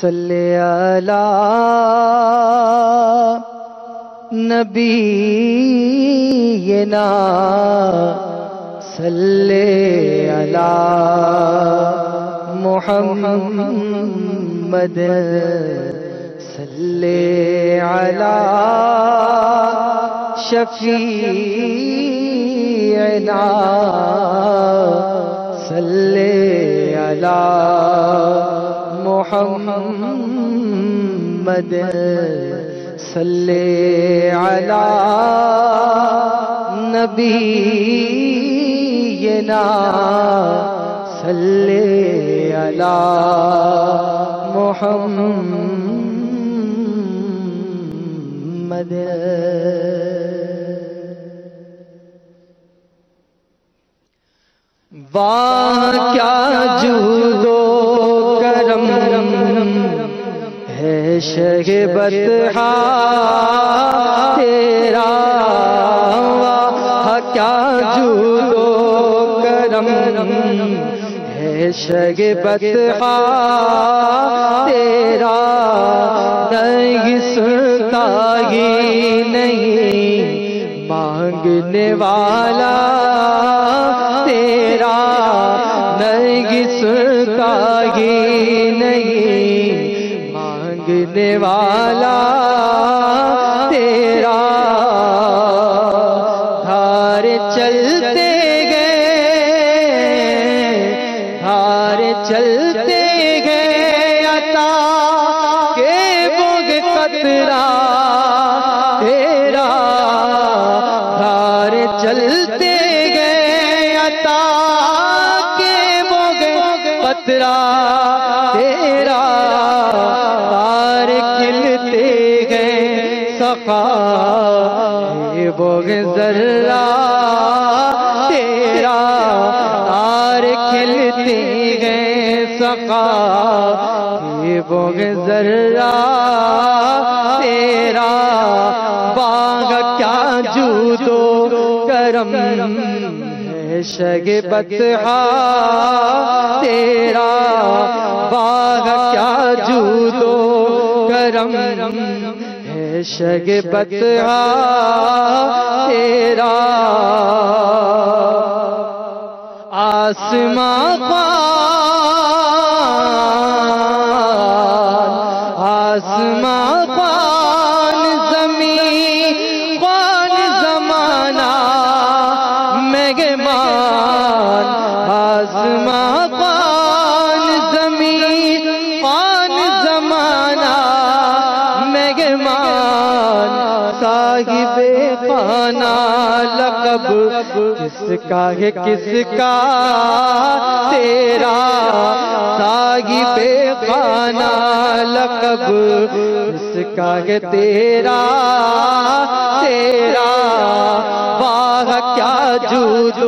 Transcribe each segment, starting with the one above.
صلی علی نبینا صلی علی محمد صلی علی شفیعنا صلی علی محمد صلی علی نبینا صلی علی محمد واہ کیا جود و کرم ہے شہ بطحا تیرا، واہ کیا جود و کرم ہے شہ بطحا تیرا، نہیں سنتا ہی نہیں مانگنے والا تیرا، نہیں سنتا ہی نہیں مانگنے والا تیرا، دھار چلتے گئے دھار چلتے گئے عطا کے بغ قطرہ تیرا، دھار چلتے گئے عطا کے بغ قطرہ تیرا، تار کھلتے گئے سخا کے بغ ذرہ تیرا، تار کھلتے گئے سخا کے بغ ذرہ تیرا، باغ کیا جود و کرم ہے شگ بطحا تیرا، باغ کیا جود و کرم ہے شگ بطحا تیرا، آسمان خوان آسمان خوان زمین خوان زمانہ مہمان، آسمان خوان زمین خوان زمانہ مہمان، صاحب خانہ لقب کس کا ہے کس کا تیرا، صاحب خانہ لقب کس کا ہے تیرا تیرا، واہ کیا جود و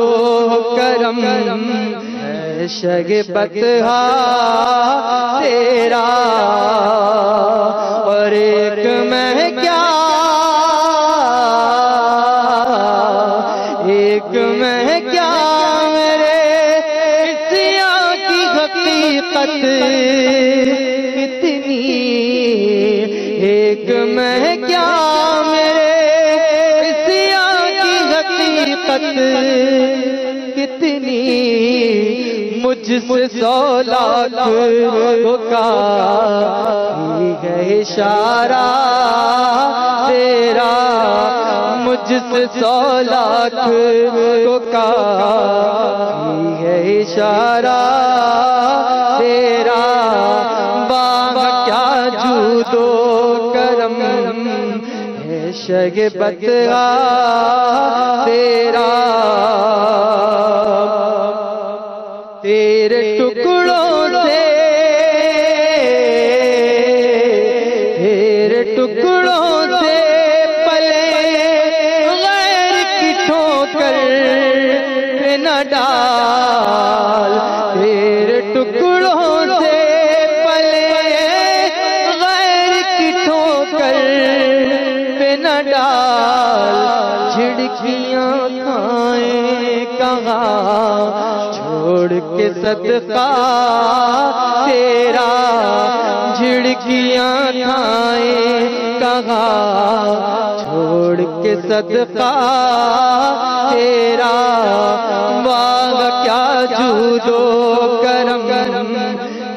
کرم ہے شگ بطحا تیرا، اور ایک میں کیا ایک میں کیا میرے سیاہ کی حقیقت کتنی، ایک میں کیا میرے سیاہ کی حقیقت کتنی، مجھ سے 100 لاکھ کو کا ہے اشارہ تیرا، مجھ سے 100 لاکھ کو کا ہے اشارہ تیرا، باغ کیا جود و کرم ہے شگ بطحا تیرا، تیرے ٹکڑوں سے تیرے ٹکڑوں سے پلے غیر کی ٹھوکر پہ نہ ڈال، تیرے ٹکڑوں سے پلے غیر کی ٹھوکر پہ نہ ڈال، جھڑکیاں کھائیں کہاں چھوڑ کے صدقہ تیرا، جھڑ کھڑکیاں کھائیں کہاں چھوڑ کے صدقہ تیرا، واہ کیا جود و کرم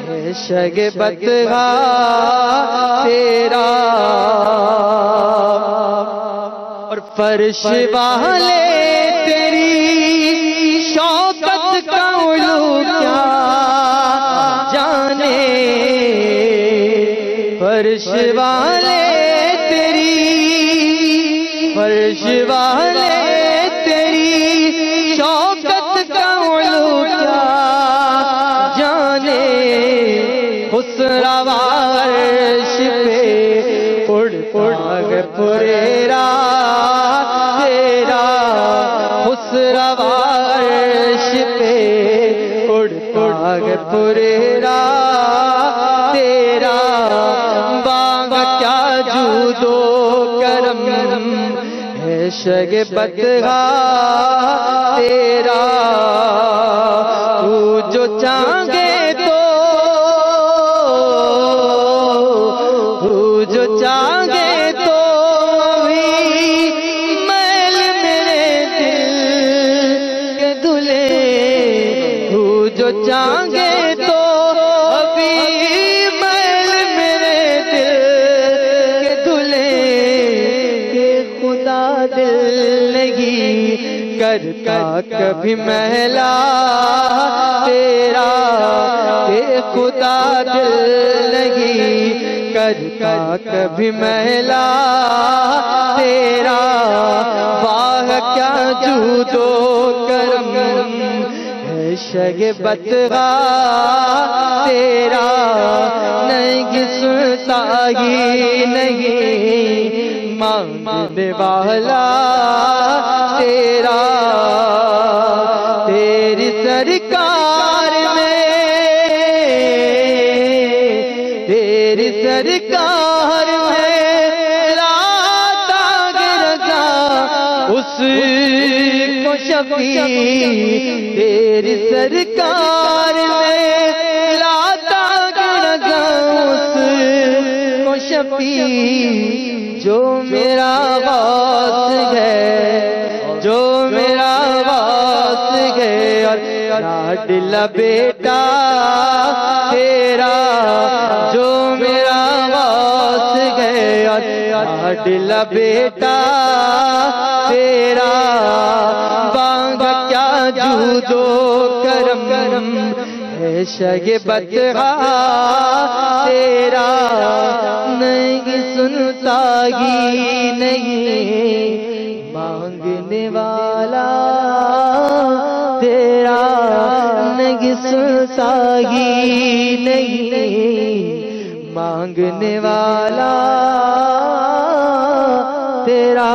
ہے شگفتگا تیرا، اور فرش والے تیری شوکت کا علو کیا جانے، فرش والے فرش والے تیری شوکت کا علو کیا جانے، خسرو عرش پہ اڑ پھریرا تیرا، خسرو عرش پہ اڑ پھریرا تیرا، باغ کیا جود و کرم ہے شگفتگا تیرا، تو جو چاہے تو چاہے تو میل میرے دل کے دھلے، جو چاہے تو ابھی میل میرے دل کے دھلے، کہ خدا دل نہیں کرتا کبھی میلا تیرا، کہ خدا دل نہیں کرتا کبھی میلا تیرا، واہ کیا جود و کرم ہے شگفتگا تیرا، نہیں سنتا ہی نہیں مانگنے والا تیرا، تیری سرکار میں تیری سرکار میں لاتا گرجا اس کو شفیع، تیری سرکار میں لاتا گرجا اس کو شفیع، جو میرا غوث ہے جو میرا غوث ہے، اور لاڈلا بیٹا تیرا، جو میرا غوث ہے اور لاڈلا بیٹا تیرا، بانگ کیا جود و کرم ہے شگفتگا تیرا، نہیں سنتا ہی نہیں مانگنے والا تیرا، نہیں سنتا ہی نہیں مانگنے والا تیرا۔